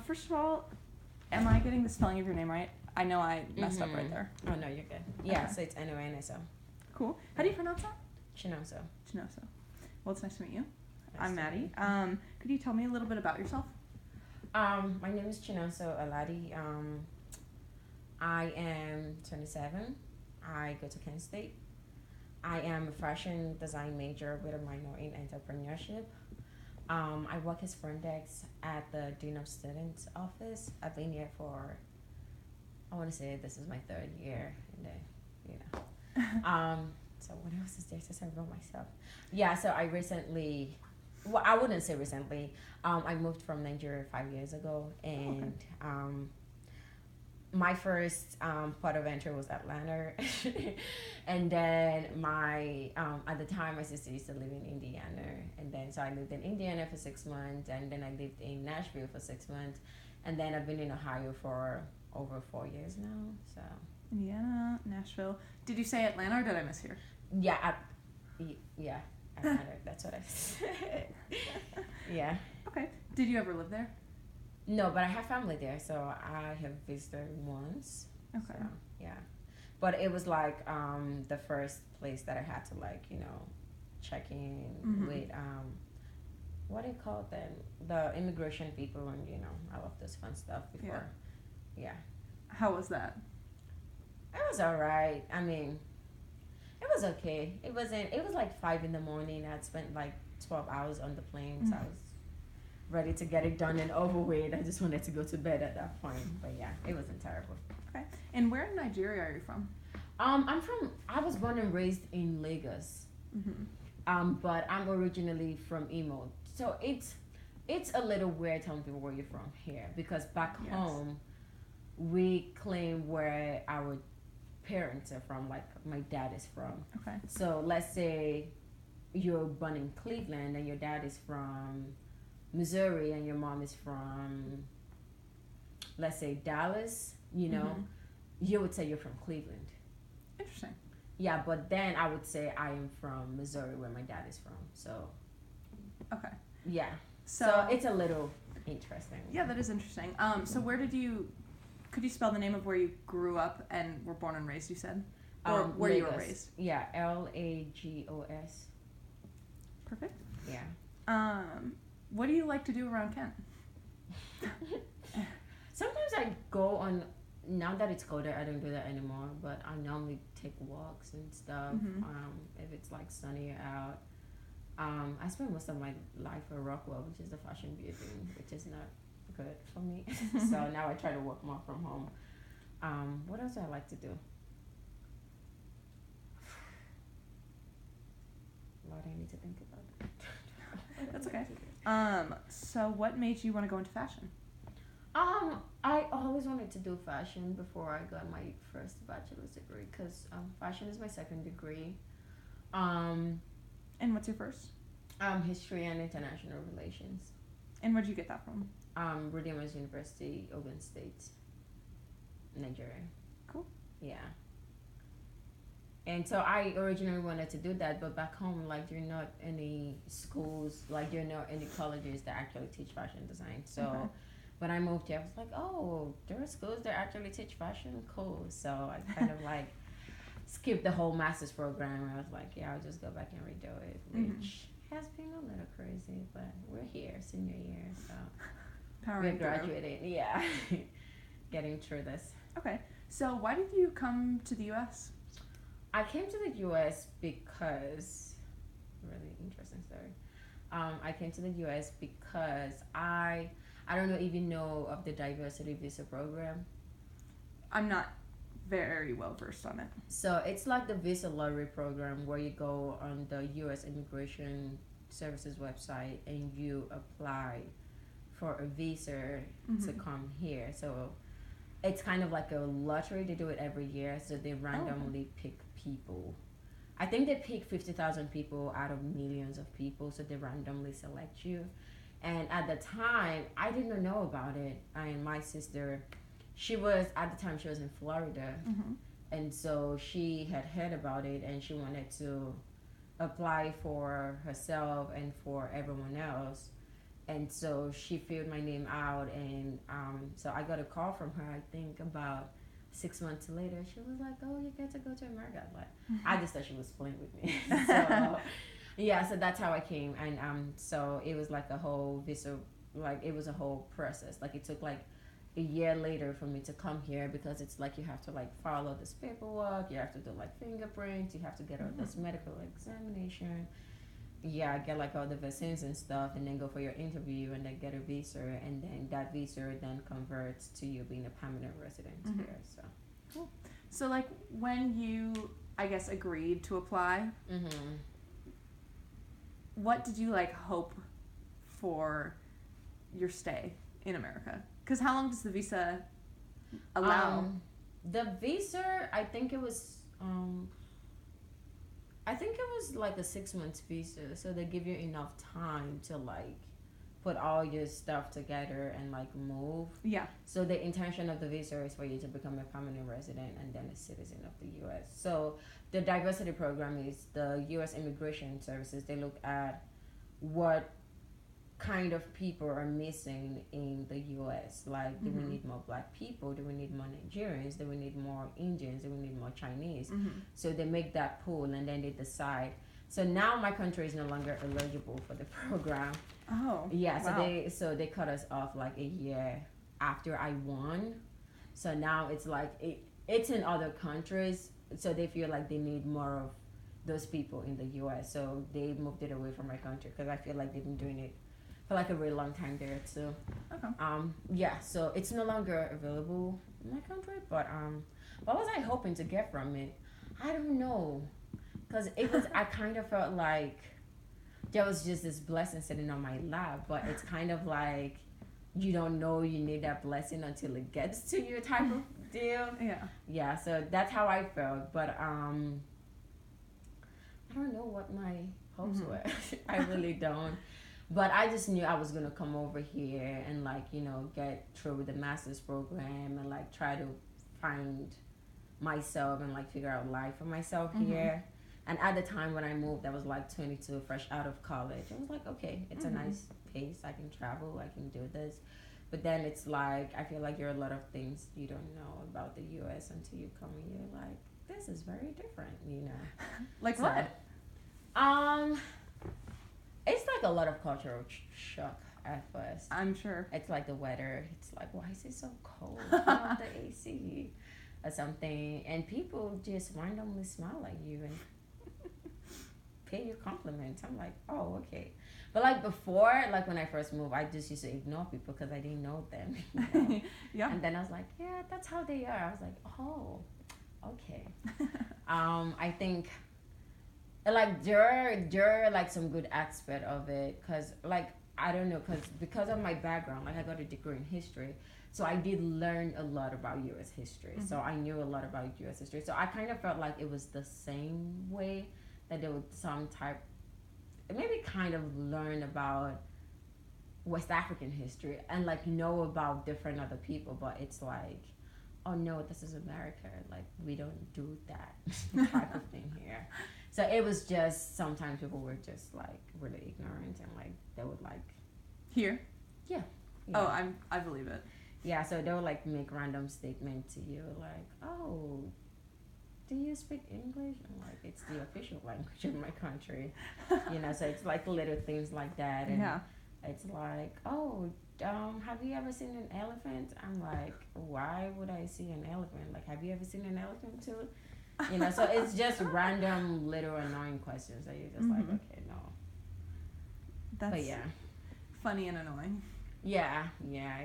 First of all, am I getting the spelling of your name right? I know I messed up right there. Oh, no, you're good. Yeah, Okay. so it's N-O-N-S-O. Cool. How do you pronounce that? Chinoso. Chinoso. Well, it's nice to meet you. Nice I'm to Maddie. meet you. Could you tell me a little bit about yourself? My name is Chinoso Aladi. I am 27. I go to Kent State. I am a fashion design major with a minor in entrepreneurship. I work as front desk at the Dean of Students office. I've been here for, I want to say this is my third year. And then, so what else is there to say about myself? Yeah, so I recently, well, I wouldn't say recently. I moved from Nigeria 5 years ago, and my first port of entry was Atlanta, and then my at the time my sister used to live in Indiana, and then so I lived in Indiana for 6 months, and then I lived in Nashville for 6 months, and then I've been in Ohio for over 4 years now. So Indiana, Nashville. Did you say Atlanta or did I mishear? yeah, Atlanta. That's what I said. Yeah. Okay. Did you ever live there? No, but I have family there, so I have visited once. Okay. So, yeah, but it was like the first place that I had to check in with what do you call them, the immigration people, and all of this fun stuff before. Yeah. How was that? It was alright. I mean, it was okay. It wasn't. It was like 5 in the morning. I'd spent like 12 hours on the plane, so I was ready to get it done and over with. I just wanted to go to bed at that point. But yeah, it wasn't terrible. Okay. And where in Nigeria are you from? I was born and raised in Lagos. But I'm originally from Imo. So it's a little weird telling people where you're from here, because back home we claim where our parents are from, like my dad is from. Okay. So let's say you're born in Cleveland and your dad is from Missouri and your mom is from, let's say, Dallas, you would say you're from Cleveland. Interesting. Yeah, but then I would say I am from Missouri, where my dad is from. So okay. Yeah. So it's a little interesting. Yeah, that is interesting. So could you spell the name of where you grew up and were born and raised, you said? Or where Lagos. you were raised? Yeah, Lagos. Perfect. Yeah. What do you like to do around Kent? Sometimes I go on, now that it's colder, I don't do that anymore, but I normally take walks and stuff. If it's like sunny out. I spend most of my life at Rockwell, which is the fashion building, which is not good for me. So now I try to work more from home. What else do I like to do? Lord, I need to think about it. That's okay. So what made you want to go into fashion? I always wanted to do fashion before I got my first bachelor's degree, because fashion is my second degree. And what's your first? History and international relations. And where'd you get that from? Redeemers University, Ogun State, Nigeria. Cool. Yeah. And so I originally wanted to do that, but back home, like, there are not any schools, like, there are not any colleges that actually teach fashion design. So when I moved here, I was like, oh, there are schools that actually teach fashion? Cool. So I kind of like skipped the whole master's program. I was like, yeah, I'll just go back and redo it, which has been a little crazy, but we're here, senior year, so we're graduating. Yeah. Getting through this. Okay. So why did you come to the U.S.? I came to the U.S. because, really interesting story. I came to the U.S. because I don't even know of the diversity visa program. I'm not very well versed on it. So it's like the visa lottery program, where you go on the U.S. Immigration Services website and you apply for a visa to come here. So it's kind of like a lottery. They do it every year, so they randomly pick people. I think they pick 50,000 people out of millions of people, so they randomly select you. And at the time, I didn't know about it. And my sister, at the time she was in Florida, and so she had heard about it, and she wanted to apply for herself and for everyone else. And so she filled my name out, and so I got a call from her. I think about 6 months later, she was like, "Oh, you get to go to America." Like, I just thought she was playing with me. So yeah, so that's how I came, and so it was like a whole visa, like it was a whole process. Like it took like a year later for me to come here because it's like you have to like follow this paperwork, you have to do like fingerprints, you have to get all this medical examination, yeah, get like all the vaccines and stuff, and then go for your interview and then get a visa, and then that visa then converts to you being a permanent resident here. So cool. So like when you, I guess, agreed to apply, what did you like hope for your stay in America? Because how long does the visa allow? The visa, I think it was like a 6 months visa, so they give you enough time to like put all your stuff together and like move. Yeah. So the intention of the visa is for you to become a permanent resident and then a citizen of the U.S. So the diversity program is the U.S. Immigration Services. They look at what kind of people are missing in the U.S. Like, do we need more black people? Do we need more Nigerians? Do we need more Indians? Do we need more Chinese? So they make that pool and then they decide. So now my country is no longer eligible for the program. Oh. Yeah. Wow. So they cut us off like a year after I won. So now it's like it's in other countries. So they feel like they need more of those people in the U.S. So they moved it away from my country because I feel like they've been doing it for like a really long time there too. Okay. Yeah, so it's no longer available in my country, but what was I hoping to get from it? I don't know, because it was I kind of felt like there was just this blessing sitting on my lap, but it's kind of like you don't know you need that blessing until it gets to you type of deal. Yeah, so that's how I felt, but I don't know what my hopes were. I really don't. But I just knew I was going to come over here and, like, you know, get through the master's program and, like, try to find myself and, like, figure out life for myself here. And at the time when I moved, I was, like, 22, fresh out of college. I was like, okay, it's a nice pace. I can travel. I can do this. But then it's like, I feel like there are a lot of things you don't know about the U.S. until you come and you're like, this is very different, you know. Like so, what? It's like a lot of cultural shock at first. I'm sure. It's like the weather. It's like, why is it so cold? Turn off the AC or something. And people just randomly smile at you and pay you compliments. I'm like, oh, okay. But like before, like when I first moved, I just used to ignore people because I didn't know them. You know? Yeah. And then I was like, yeah, that's how they are. I was like, oh, okay. I think like there are like some good aspect of it because like I don't know because of my background, like I got a degree in history, so I did learn a lot about U.S. history. So I knew a lot about U.S. history, so I kind of felt like it was the same way that there was some type, maybe kind of learn about West African history and like know about different other people, but it's like, oh no, this is America, like we don't do that type of thing here. So it was just sometimes people were just like really ignorant and like they would like here. Yeah. Oh, I believe it. Yeah, so they would like make random statement to you like, oh, do you speak English? I'm like, it's the official language of my country. You know, so it's like little things like that. And it's like, oh, have you ever seen an elephant? I'm like, why would I see an elephant? Like, have you ever seen an elephant too? You know, so it's just random little annoying questions that you're just like, okay, no. That's but yeah, funny and annoying. Yeah,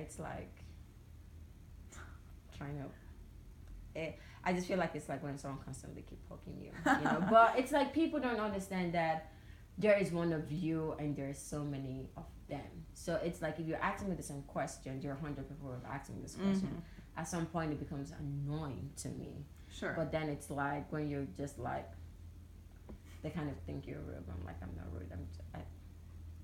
it's like trying to. I just feel like it's like when someone constantly keep poking you, you know. But it's like people don't understand that there is one of you and there's so many of them. So it's like if you're asking me the same question, there are 100 people who are asking this question. At some point, it becomes annoying to me. Sure. But then it's like when you're just like, they kind of think you're rude. I'm like, I'm not rude.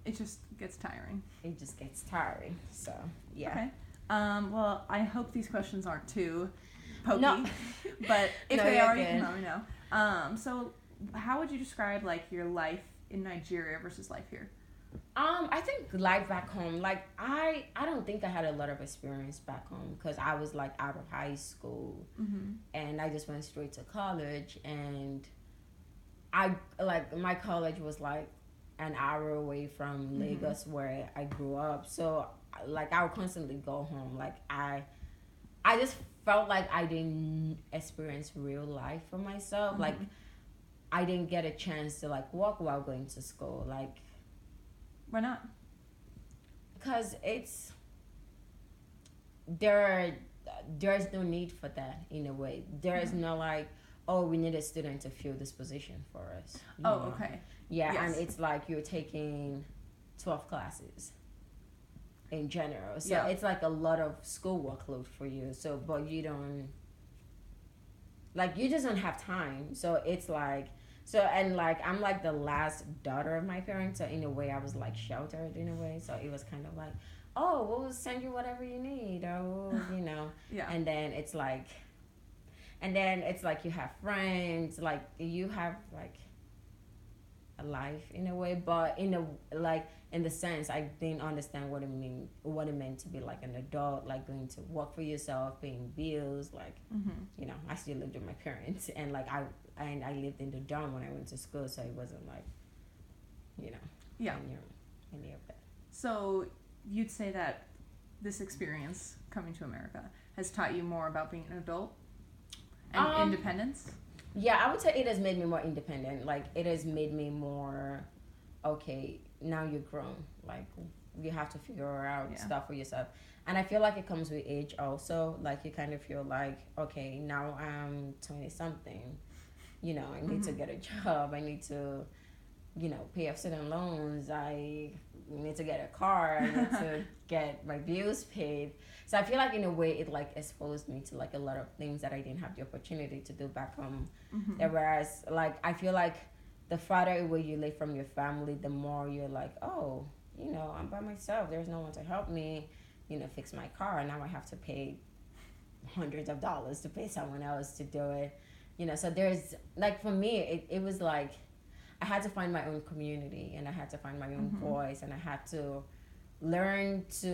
It just gets tiring. It just gets tiring. So yeah. Okay. Well, I hope these questions aren't too pokey. No. But if No, they you're are, good. you can let me know. So how would you describe like your life in Nigeria versus life here? I think life back home, like I don't think I had a lot of experience back home because I was like out of high school Mm-hmm. and I just went straight to college, and I like my college was like an hour away from Mm-hmm. Lagos where I grew up. So like I would constantly go home. Like I just felt like I didn't experience real life for myself. Like Mm-hmm. I didn't get a chance to like walk while going to school. Like Why not? because it's there there's no need for that in a way. There is no like, oh, we need a student to fill this position for us. Oh, okay. Yeah, and Yes. it's like you're taking 12 classes in general. So Yeah. it's like a lot of school workload for you. So, but you don't, like, you just don't have time. So it's like, so, and like, I'm like the last daughter of my parents. So in a way, I was like sheltered in a way. So it was kind of like, oh, we'll send you whatever you need. Or. Yeah. And then it's like you have friends, like you have like a life in a way, but in the sense I didn't understand what it meant to be like an adult, like going to work for yourself, paying bills, like Mm-hmm. I still lived with my parents, and like I lived in the dorm when I went to school, so it wasn't like you know Yeah. any of that. So you'd say that this experience coming to America has taught you more about being an adult and independence? Yeah, I would say it has made me more independent. Like it has made me more okay. Now you're grown. Like you have to figure out Yeah. stuff for yourself. And I feel like it comes with age also. Like you kind of feel like okay, now I'm 20 something. I need to get a job. I need to pay off certain loans. I need to get a car. I need to get my bills paid. So I feel like in a way it like exposed me to like a lot of things that I didn't have the opportunity to do back home. Mm-hmm. Whereas like I feel like the farther away you live from your family, the more you're like, oh, I'm by myself. There's no one to help me, fix my car. Now I have to pay hundreds of dollars to pay someone else to do it. So there's like for me it was like I had to find my own community and I had to find my own Mm-hmm. voice and I had to learn to